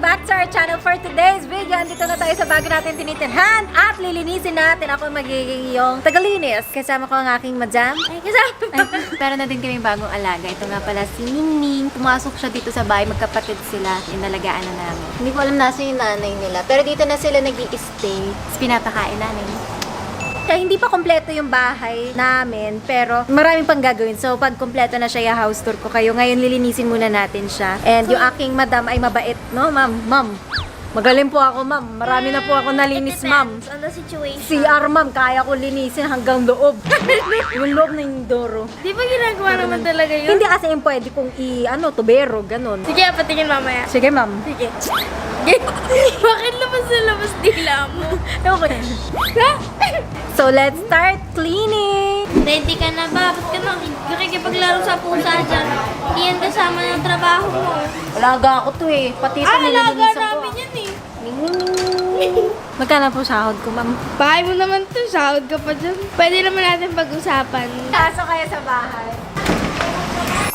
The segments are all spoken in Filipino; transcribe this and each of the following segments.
back to our channel for today's video. Andito na tayo sa bago natin tinitirhan at lilinisin natin. Ako magiging yung tagalinis. Kasama ko ang aking madam. Ay, kasama. Pero na din kami bagong alaga. Ito nga pala si Ningning. Pumasok siya dito sa bahay. Magkapatid sila. Inalagaan na namin. Hindi ko alam nasa yung nanay nila. Pero dito na sila nag-i-stay. Tapos pinapakain namin. Kaya hindi pa kompleto yung bahay namin, pero maraming pang gagawin. So, pag kompleto na siya, house tour ko kayo. Ngayon, lilinisin muna natin siya. And yung aking madam ay mabait, no, ma'am? Ma'am, magaling po ako, ma'am. Marami na po ako nalinis, ma'am. On the situation. CR, ma'am, kaya ko linisin hanggang loob. Yung loob na yung doro. Di ba ginagawa naman talaga yun? Hindi kasi yung pwede kong tubero, ganun. Sige, patingin mamaya. Sige, ma'am. Sige. Bakit labas na labas dila mo? Okay. So, let's start cleaning. Ready ka na ba? Ba't ka nakikipaglaro sa pusa dyan? Hindi yan kasama ng trabaho mo. Alaga ako to eh. Pati ito Alaga nililinisan ko. namin yan eh. Magkano po sahod ko, ma'am? Bahay mo naman to, sahod ka pa dyan. Pwede naman natin pag-usapan. Kaso kaya sa bahay.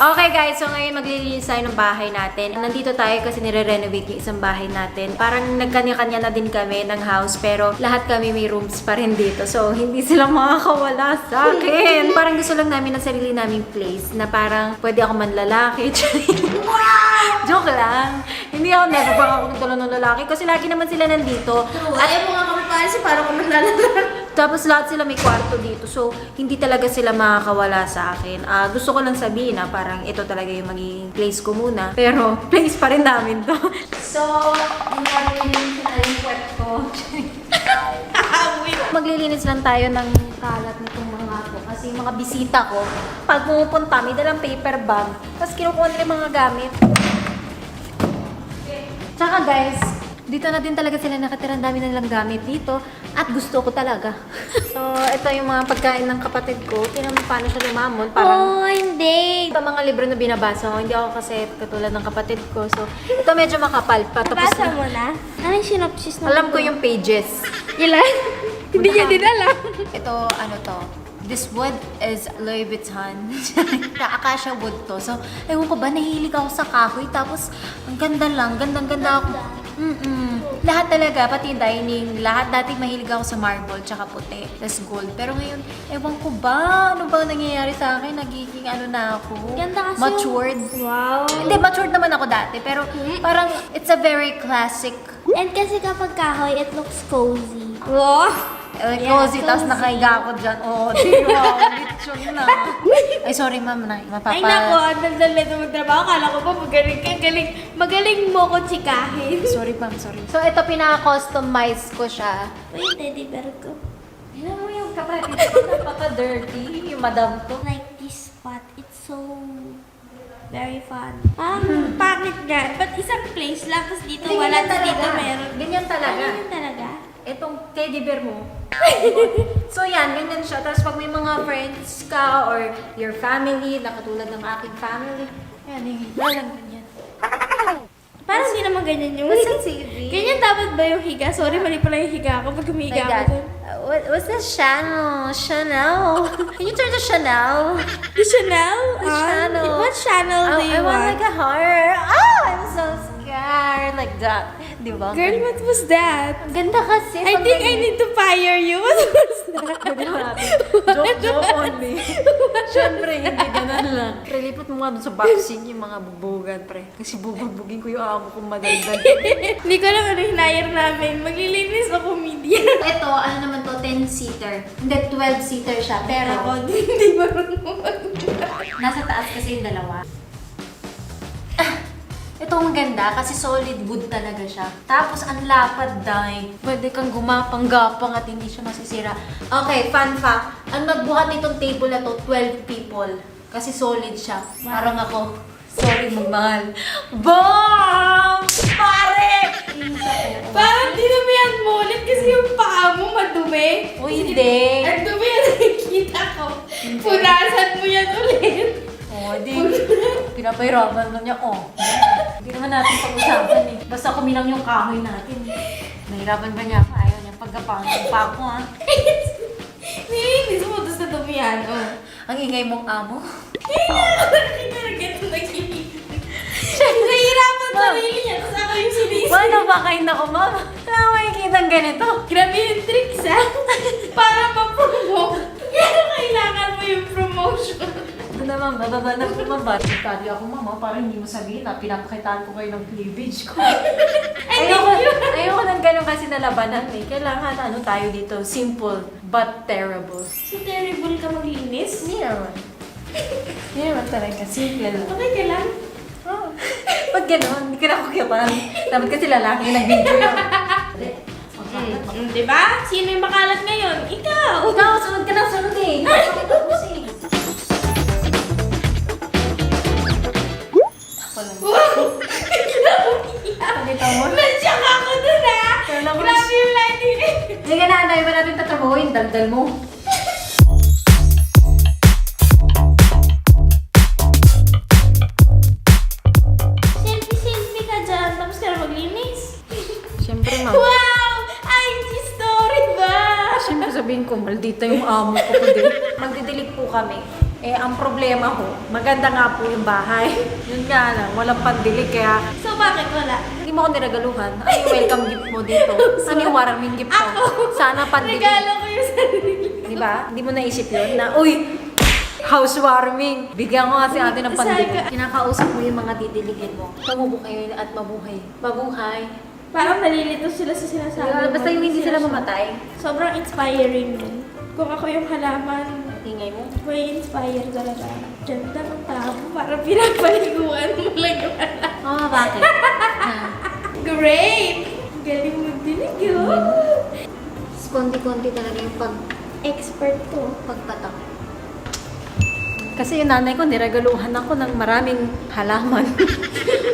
Okay guys, so ngayon maglilinis tayo ng bahay natin. Nandito tayo kasi nire-renovate yung isang bahay natin. Parang nagkanya-kanya na din kami ng house, pero lahat kami may rooms pa rin dito. So, hindi sila makakawala sa akin. Parang gusto lang namin ng sarili naming place na parang pwede ako manlalaki. Wow! Joke lang. Hindi ako never pa ako nagtulong ng lalaki kasi lagi naman sila nandito. At ayaw mo nga kami pala si para kung naglalala. Tapos lahat sila may kwarto dito. So, hindi talaga sila makakawala sa akin. Gusto ko lang sabihin na parang ito talaga yung magiging place ko muna. Pero, place pa rin namin to. So, maglilinis na yung kwet ko. Maglilinis lang tayo ng kalat nitong mga to. Kasi yung mga bisita ko, pag pumupunta, may dalang paper bag. Tapos kinukuha nila yung mga gamit. Tsaka guys, dito na din talaga sila nakatira. Ang dami na nilang gamit dito. At gusto ko talaga. So, ito yung mga pagkain ng kapatid ko. Tingnan mo paano siya lumamon. Parang, Oh, hindi. ito mga libro na binabasa ko. Hindi ako kasi katulad ng kapatid ko. So, ito medyo makapal pa. Tapos Nabasa mo na? Ano yung synopsis na? alam ko yung pages. Ilan? Hindi niya din alam. Ito, ano to? This wood is Louis Vuitton. Acacia wood to. So, ewan ko ba, nahilig ako sa kahoy. Tapos, ang ganda lang. Gandang-ganda ako. Lahat talaga, pati dining, lahat. Dati mahilig ako sa marble, tsaka puti, tas gold. Pero ngayon, ewan ko ba, ano ba nangyayari sa akin? Nagiging ano na ako? Ganda kasi matured. Wow. Hindi, matured naman ako dati. Pero parang, it's a very classic. And kasi kapag kahoy, it looks cozy. Wow! Cozy, tapos nakahiga ako dyan. Oh, di ba? Lechon na. Ay, sorry ma'am, Ay nako, ang daldal na magtrabaho. Kala ko ba magaling ka, magaling mo ko tsikahin. Sorry ma'am, sorry. So, ito pinaka-customize ko siya. Uy, teddy bear ko. Tingnan mo yung kapatid ko. Napaka-dirty. Yung madam ko. Like this spot, it's so very fun. Pangit nga. But isang place lang, tapos dito Hindi, wala, ganyan tapos dito talaga. meron. Ganyan talaga. Ganyan talaga? Itong teddy bear mo. So yan, ganyan siya. Tapos pag may mga friends ka or your family, na katulad ng aking family, yan eh, walang ganyan. Parang hindi naman ganyan yung... What's that TV? Ganyan dapat ba yung higa? Sorry, mali pala yung higa ko pag humiga My ako God. dun. What's this Chanel? Chanel? Can you turn to Chanel? The Chanel? Channel. What channel do you I want want? like a heart. Oh, I'm so scared. Like that. Di ba? Girl, what was that? Ang ganda kasi. I think I need to fire you. What was that? Joke only. Siyempre, hindi ganun lang. Relipot mo nga dun sa boxing yung mga bubugan, pre. Kasi bubugbugin ko yung amo kong madaldal. Hindi ko alam ano hinayar namin. Maglilinis ako media. Ito, ano naman to, 10-seater. Hindi, 12-seater siya. Pero, Ako, hindi marunong nasa taas kasi yung dalawa. Ito ang ganda kasi solid wood talaga siya. Tapos ang lapad, dahil pwede kang gumapang-gapang at hindi siya masisira. Okay, fun fact. Ang nagbuhat nitong table na to, 12 people. Kasi solid siya. Parang ako, sorry magmahal. Bomb! Pare! Parang dinumihan mo ulit kasi yung paa mo madumi. Uy, hindi. Ang dumi yan nakikita ko. Punasan mo yan ulit. Oh, di. Pinapahirapan mo niya, oh. Hindi naman natin pag-usapan eh. Basta kuminang yung kahoy natin. Nahirapan ba niya ako? Ayaw niya pagkapangan pa ako, ha? Nilinis mo doon sa dumihan, oh. Ang ingay mong amo. Kaya nga, hindi na ganito nag-inig. Nahihirapan sarili niya, tapos ako yung sinisi. Paano ba kayo na ko, ma'am? Wala ko makikita ganito. Grabe yung tricks, ha? Para ma-promote. Kaya kailangan mo yung promotion. Ito na, ma'am. Bababa na po, ma'am. Barikali ako, ma'am. Para hindi mo sabihin na pinapakitaan ko kayo ng cleavage ko. Ayoko ng ganun kasi nalabanan eh. Kailangan ano tayo dito, simple but terrible. So terrible ka maglinis? Hindi naman. Hindi naman talaga. Simple lang. Okay ka lang? Oh. Pag gano'n, hindi ka na kukyatan. Dapat kasi lalaki yung nag-video yun. Diba? Sino yung makalat ngayon? Ikaw! Ikaw, sunod ka na, sunod eh. Pakita mo. Nandiyak ako dun, ha? Kala ko Grabe yung lighting. Hindi ka na, anay ba natin tatrabahoin? Daldal mo. Selfie-selfie ka dyan, tapos ka na maglinis. Siyempre, ma'am. Wow! IG story ba? Siyempre sabihin ko, maldita yung amo ko po din. Magdidilig po kami. Eh, ang problema ko, maganda nga po yung bahay. Yun nga lang, walang pandilig kaya So bakit wala? hindi mo ako niregaluhan. Ano yung welcome gift mo dito? Ano yung waraming gift mo? Sana pandilig. Regalo ko yung sarili. Di ba? Hindi mo naisip yun na, uy, housewarming. Bigyan ko kasi natin ng pandilig. Kinakausap mo yung mga didiligin mo. Mabubuhay at mabuhay. Mabuhay. Parang nalilito sila sa sinasabi mo. Basta yung hindi sila mamatay. Sobrang inspiring yun. Kung ako yung halaman, Ingay mo. may inspire talaga. Ganda ng tao. Parang pinapaliguan mo lang yung halaman. Oo, bakit? Great! Galing magdinig yun. Konti-konti talaga yung Expert to. pagpatak. Kasi yung nanay ko, niregaluhan ako ng maraming halaman.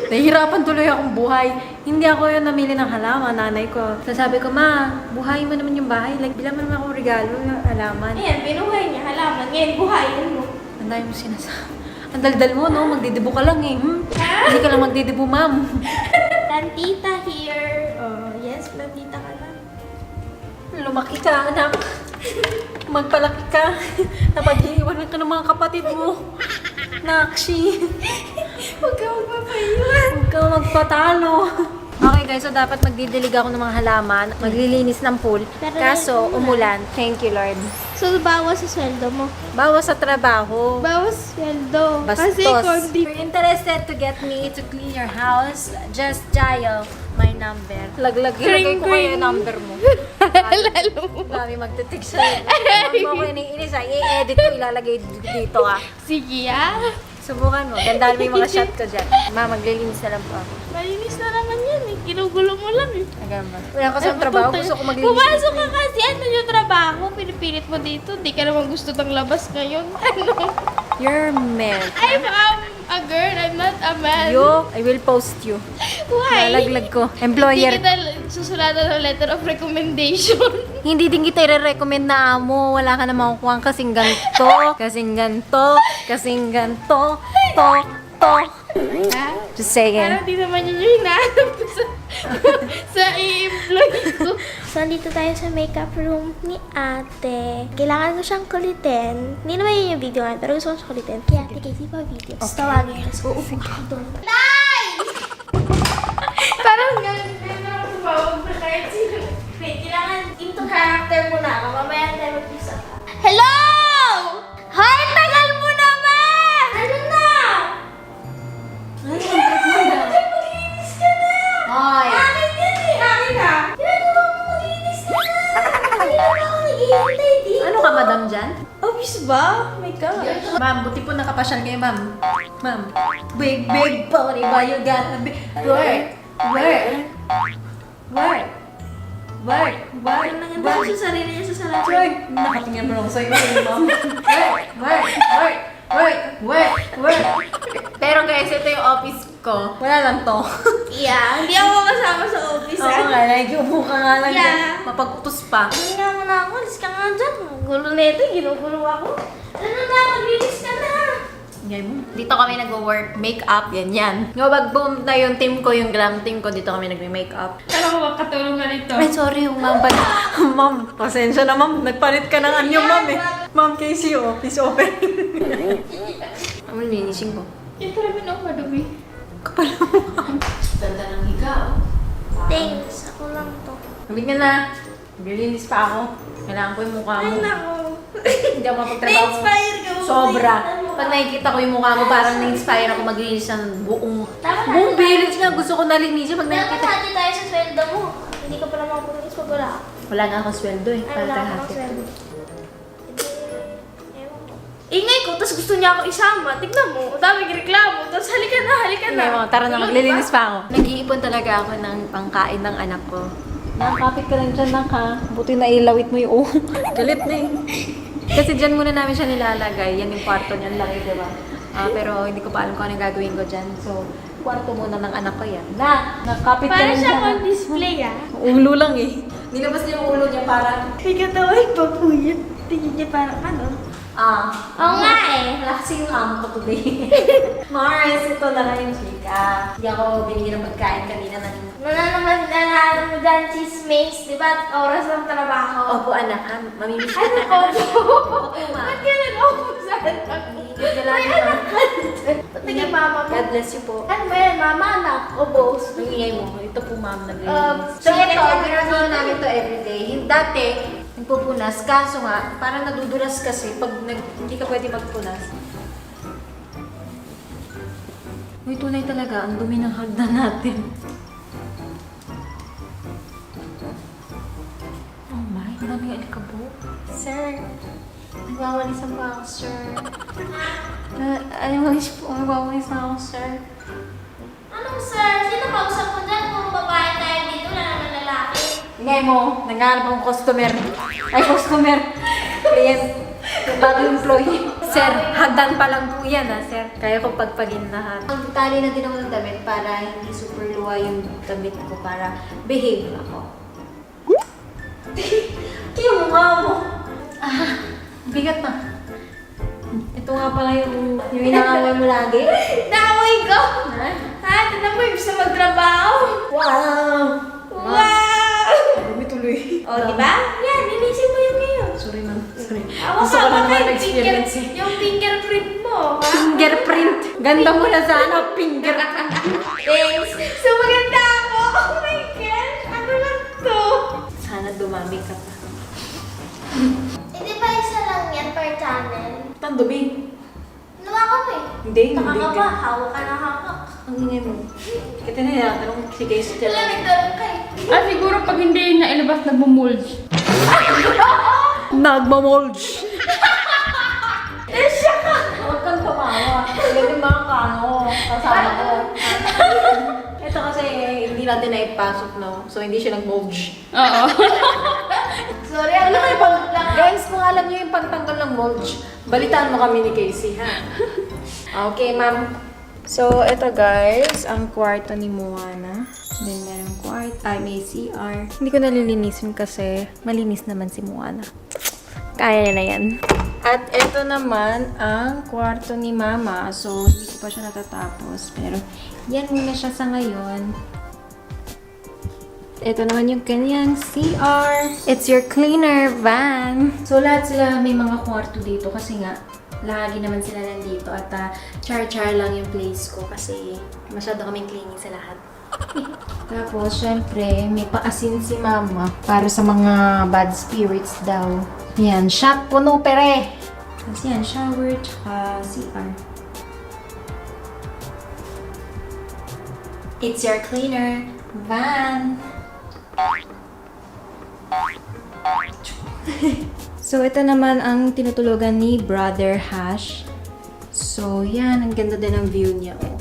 Nahihirapan tuloy akong buhay. Hindi ako yung namili ng halaman, nanay ko. Sasabi ko, ma, buhayin mo naman yung bahay. Like, bilang mo naman akong regalo ng halaman. Ayan, binuhay niya halaman. Ngayon, buhayin mo. Ang dami mo sinasabi. Ang daldal mo, no? Magdidibo ka lang eh. Hindi ka lang magdidibo, ma'am. Plantita here. Oh, yes, plantita ka lang. Lumaki ka, anak. Magpalaki ka. Napag-iiwanan ka ng mga kapatid mo. Nakshi. Huwag ka magpapayuan. Huwag ka magpatalo. Okay guys, so dapat magdidilig ako ng mga halaman, maglilinis ng pool. Kaso, umulan. Thank you, Lord. So, bawas sa sweldo mo. Bawas sa trabaho. Bawas sweldo. Bastos. Kasi konti. If you're interested to get me to clean your house, just dial my number. Ilagay ko kayo yung number mo. Lalo mo. Dami magte-text sa'yo. Huwag mo ko iniinis ha. I-edit ko, ilalagay dito ha. Sige, ah. Subukan mo. Gandaan mo yung mga shot ko dyan. Ma, maglilinis na lang po ako. Malinis na naman yan eh. Ginugulo mo lang eh. Agamba. Wala ko sa trabaho. Gusto ko maglinis. Pumasok ka kasi. Ano yung trabaho? Pinipilit mo dito. Di ka naman gusto ng labas ngayon. Ano? You're man. I'm a girl. I'm not a man. I will post you. Why? Lalaglag ko. Hindi Employer. kita susulatan ng letter of recommendation. Hindi din kita i-recommend na amo. Wala ka namang kukuha kasing ganto. Kasing ganto. Kasing ganto. To. Ha? Just saying. Parang di naman yun yung hinahanap ko sa i-employee ko. So, dito tayo sa makeup room ni ate. Kailangan ko siyang kulitin. Hindi naman yun yung video nga, pero gusto ko siyang kulitin. Kaya ate, kasi pa video. Tapos tawagin ko. So, uupo ako doon. Parang ganun ako tumawag na kahit sino. Wait, kailangan into character muna ako. Mamaya tayo mag-isa. Hello! Hoy, tagal mo naman! Ano na? Maglinis ka na! Hoy. Akin yan eh! Akin na! Ginagawa mo maglinis ka na! Hindi na ako nag-iintay dito. Ano ka, madam dyan? Obvious ba? Oh my gosh. Ma'am, buti po nakapasyal kayo, ma'am. Ma'am. Big body, but you gotta be... Work. Nanganda siya sa sarili niya sa salamin. Work. Nakatingin mo lang sa'yo, ma'am. Work. Pero guys, ito yung office ko. Wala lang to. Yeah, hindi ako kasama sa office. Oo nga, nagiupo ka nga lang Yeah. dyan. Mapag-utos pa. Ano nga muna ako, alis ka nga dyan. Gulo na ito, ginugulo ako. Ano na, maglinis ka na. Dito kami nag-work, make-up, yan. Ngawag boom na yung team ko, yung glam team ko, dito kami nag-make-up. Kala ko makatulungan ito. Ay, sorry yung ma'am. Ma'am, pasensya na ma'am. Nagpalit ka ng anyo, ma'am eh. Ma'am, Casey, oh. Please open. Ano linisin ko? Ito namin ako madumi. Kapal mo, ma'am. Ganda ng higa, oh. Thanks. Ako lang to. Hamit nga na. Maglilinis pa ako. Kailangan ko yung mukha mo. Ay, nako. Hindi ako mapagtrabaho. Na-inspire ka mo. Sobra. Pag nakikita ko yung mukha mo, parang na-inspire ako maglinis ng buong village nga. Gusto ko nalinis pag Dapat nakikita. hati tayo sa sweldo mo. Hindi ka pala makapulis pag wala ako. Wala nga akong sweldo eh. Ay, Para wala tayo akong hati. sweldo. Ewan ko. Ingay ko, tapos gusto niya ako isama. Tignan mo, ang daming reklamo. Tapos halika na. Hindi mo, tara na, maglilinis pa ako. Nag-iipon talaga ako ng pangkain ng anak ko. Nakakapit ka lang dyan, nak, ha? Buti na ilawit mo yung galit na eh. Kasi dyan muna namin siya nilalagay. Yan yung kwarto niyan lang, di ba? Pero hindi ko pa alam kung anong gagawin ko dyan. So, kwarto muna ng anak ko yan. Nakapit ka Para lang siya dyan. on display ah. Ulo lang eh. Nilabas niya yung ulo niya parang... Pagkatawag pa po yun. Tingin niya parang ano. Oo nga eh. Wala kasi yung amo ko today. Mars, ito na lang yung chika. Hindi ako binigyan ng pagkain kanina ng... Wala naman na mo dyan chismates, di ba? Oras ng trabaho. Opo, anak, ha? Mamimiss ka Ano na. ko? Opo, ma. Ba't ka nag-opo sa anak ko? May anak ka dyan. Tingin mama mo. God bless you po. Ano ba yan? Mama, anak o boss? Ang ingay mo. Ito po, ma'am, naglilinis. So, So, ito, ito, ginagawa namin to everyday. Yung dati, nagpupunas. Kaso nga, parang nadudulas kasi pag hindi ka pwede magpunas. Uy, tunay talaga. Ang dumi ng hagdan natin. Oh my, ang dami alikabok. Sir, nagwawalisan pa ako, sir. Nagwawalis na ako, sir. Anong sir? Sino kausap mo dyan? Kung babae tayo dito, wala naman lalaki. Ngay mo, nanghanap akong customer. Ay, customer. Client. Yung bagong employee. Sir, hagdan pa lang po yan, ha, sir. Kaya ko pagpagin lahat. Ang tali na din ako ng damit para hindi super luwa yung damit ko para behave ako. Yung mukha mo. Bigat na. Ito nga pala yung inaaway mo lagi. Naaway ko! Ha? Ha? Tignan mo yung gusto magtrabaho. Wow! Wow! Dumi tuloy. O, di ba? Yan, linisin mo yung ngayon. Sorry, ma'am. Sorry. Awa Gusto ko na naman na-experience eh. Yung fingerprint mo, ha? Fingerprint. Ganda mo na sana, fingerprint. Thanks. So, maganda ako. Oh my gosh. Ano lang to? Sana dumami ka pa. Hindi ba isa lang yan per channel? Ang dumi. Nawa ka mo eh. Hindi, hindi Taka ka ka. ba? Hawak ka na hawak. Ang ingay mo. Kita na tinatanong si Casey dyan. Lamig-lamig ka eh. Ah, siguro pag hindi na ilabas na bumulge. Nagmamolge. Eh, siya ka. Huwag kang tumawa. Sila yung mga kano. Kasama ko. Ito kasi hindi natin naipasok, no? So, hindi siya nag-molge. Oo. Sorry, ano kayo pag lang. Guys, kung alam niyo yung pagtanggal ng mulch, balitaan mo kami ni Casey, ha? Okay, ma'am. So, ito guys, ang kwarto ni Moana. Then, merong may CR. Hindi ko nalilinisin kasi malinis naman si Moana. Kaya niya na yan. At ito naman ang kwarto ni Mama. So, hindi ko pa siya natatapos. Pero, yan muna siya sa ngayon. Ito naman yung kanyang CR. It's your cleaner van. So, lahat sila may mga kwarto dito kasi nga, lagi naman sila nandito at char-char lang yung place ko kasi masyado kaming cleaning sa lahat. Tapos, syempre, may paasin si Mama para sa mga bad spirits daw. Yan, shot puno pere. Tapos yan, shower tsaka CR. It's your cleaner van. So, ito naman ang tinutulugan ni Brother Hash. So, yan. Ang ganda din ang view niya. Oh.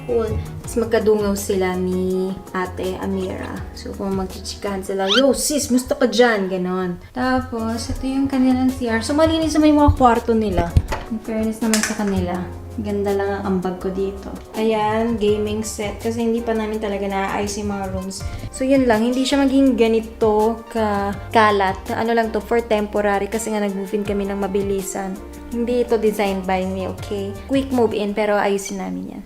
Cool. Tapos magkadungaw sila ni Ate Amira. So, kung magchichikahan sila, yo sis, musta ka dyan? Ganon. Tapos, ito yung kanilang CR. So, malinis naman yung mga kwarto nila. In fairness naman sa kanila. Ganda lang ang ambag ko dito. Ayan, gaming set. Kasi hindi pa namin talaga naayos yung mga rooms. So, yun lang. Hindi siya maging ganito kalat. Ano lang to, for temporary. Kasi nga nag-move in kami ng mabilisan. Hindi ito designed by me, okay? Quick move in, pero ayusin namin yan.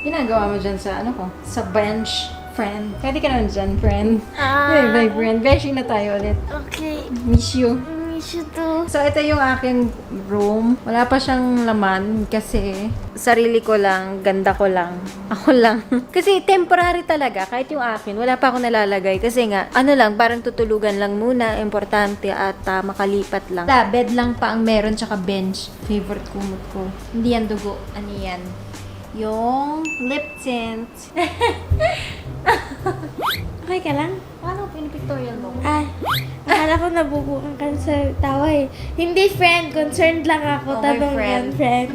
Ginagawa mo dyan sa, sa bench, friend. Pwede ka naman dyan, friend. Bye, friend. Bashing na tayo ulit. Okay. Miss you. Miss tissue too. So, ito yung aking room. Wala pa siyang laman kasi sarili ko lang, ganda ko lang. Ako lang. Kasi temporary talaga, kahit yung akin, wala pa ako nalalagay. Kasi nga, ano lang, parang tutulugan lang muna, importante at makalipat lang. Bed lang pa ang meron, tsaka bench. Favorite kumot ko. Hindi yan dugo. Ano yan? Yung lip tint. Okay ka lang? Paano pinipictorial mo? Ah, akala ko nabubukan ka sa tawa eh. Hindi friend, concerned lang ako. Okay, Tabang friend. yan, friend.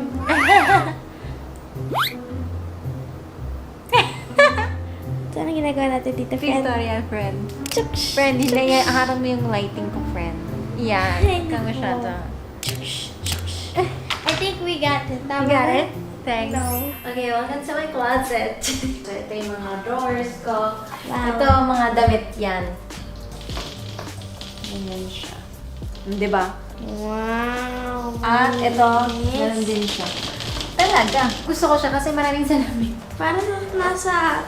Saan ang ginagawa natin dito, friend? Pictorial friend. Chuksh! Friend, hindi. Harap mo yung lighting ko, friend. Yan. Ay, Ikaw nako. masyado. I think we got it. Tama You got ba? it? Thanks. No. Okay, welcome sa my closet. So, ito yung mga drawers ko. Wow. Ito, mga damit yan. Ganyan siya. Di ba? Wow. At ito, Yes. ganun din siya. Talaga. Gusto ko siya kasi maraming salamin. Parang nasa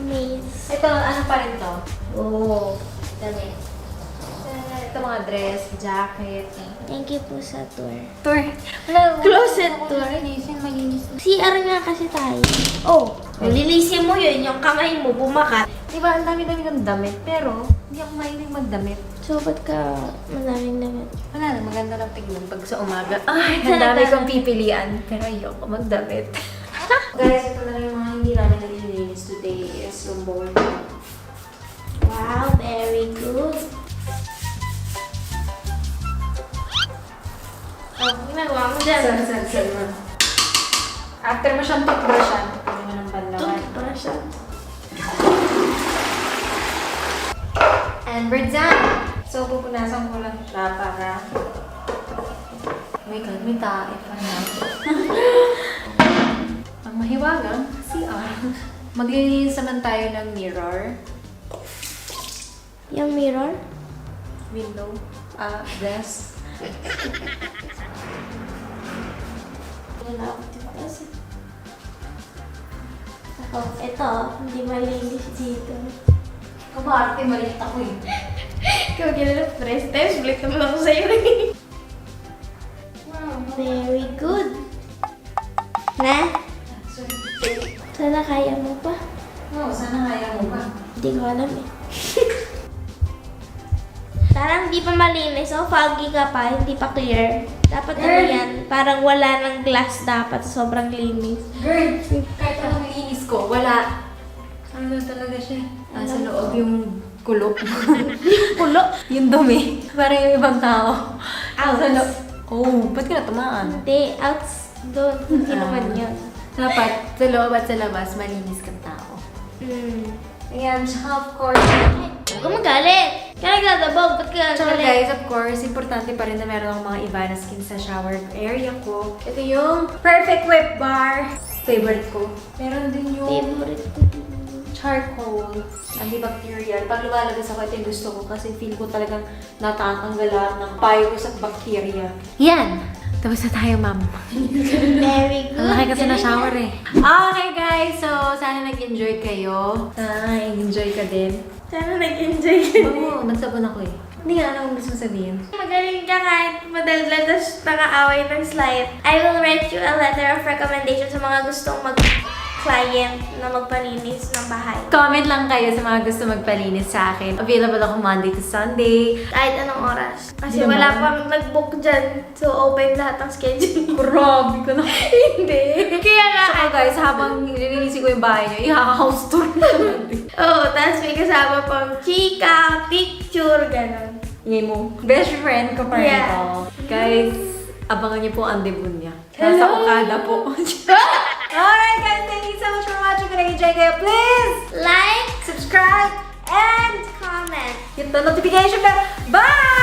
maze. Ito, ano pa rin to? Oo. Damit. Ito mga dress, jacket. Thank you po sa tour. Tour. Wala, Closet tour. Malinis CR nga kasi tayo. Oh, lilinisin mo yun, yung kamay mo bumakat. Diba, ang dami-dami ng damit, pero hindi ako mahilig magdamit. So, ba't ka maraming damit? Wala na, maganda lang tignan pag sa umaga. Ay, ang dami kong pipilian. Pero ayoko magdamit. Guys, ito na lang yung mga hindi namin nalilinis today is yung bowl. Wow, very good. Oh, ginagawa mo dyan. Sir. After mo siyang toothbrushan, pagkain mo ng banlawan. Toothbrush yan. And we're done! So, pupunasan ko lang siya para... Oh my God, may tae pa na. Ang mahiwagang CR. Maglilinis naman tayo ng mirror. Yung mirror? Window. Desk. Wala ako dito kasi. Ako, ito, hindi malinis dito. Kumarte, maliit ako eh. Ikaw ginala press test, balik naman ako sa'yo. Wow, very good. Na? Sana kaya mo pa. Oo, sana kaya mo pa. Hindi ko alam eh. Parang hindi pa malinis. Oh, foggy ka pa. Hindi pa clear. Dapat ano yan? Parang wala ng glass dapat. Sobrang linis. Girl, kahit anong naiinis ko, wala. Ano talaga siya? Sa loob yung kulo. Pulo. Yung dumi. Parang yung ibang tao. Outs. Sa loob. Oh, ba't ka natamaan? Hindi. Outs. Doon. Hindi naman yun. Dapat sa loob at sa labas, malinis kang tao. Ayan, tsaka of course, Huwag ka magalit. Kaya nagdadabog. Ba't ka tsaka galit? guys, of course, importante pa rin na meron akong mga Ivana skin sa shower area ko. Ito yung Perfect Whip Bar. Favorite ko. Meron din yung Favorite ko din. charcoal, antibacterial. Pag lumalabas ako, ito yung gusto ko kasi feel ko talagang natatanggalan ng virus at bacteria. Yan! Tapos na tayo, ma'am. Very good. Ang laki kasi na shower eh. Okay guys, so sana nag-enjoy kayo. Sana nag-enjoy ka din. Sana nag-enjoy ka. Oo, nagsabon ako eh. Hindi nga, ano gusto mo sabihin? Magaling ka kahit madaldal tapos nakaaway ng slide. I will write you a letter of recommendation sa mga gustong mag-client na magpalinis ng bahay. Comment lang kayo sa mga gusto magpalinis sa akin. Available ako Monday to Sunday. Kahit anong oras. Kasi Hindi naman. wala pang nag-book dyan. So, open lahat ng schedule. Grabe ko na. Hindi. Kaya nga, Saka guys, habang nililinisin ko yung bahay niyo, i-house tour naman. oo, tapos may kasama pang chika, picture, gano'n. Ngayon mo, best friend ko pa rin Yeah. ito. Guys, abangan niyo po ang debut niya. Nasa Okada po. Alright guys, thank you so much for watching. Kung nag-enjoy kayo, please Like, subscribe and comment. hit the notification bell. Bye!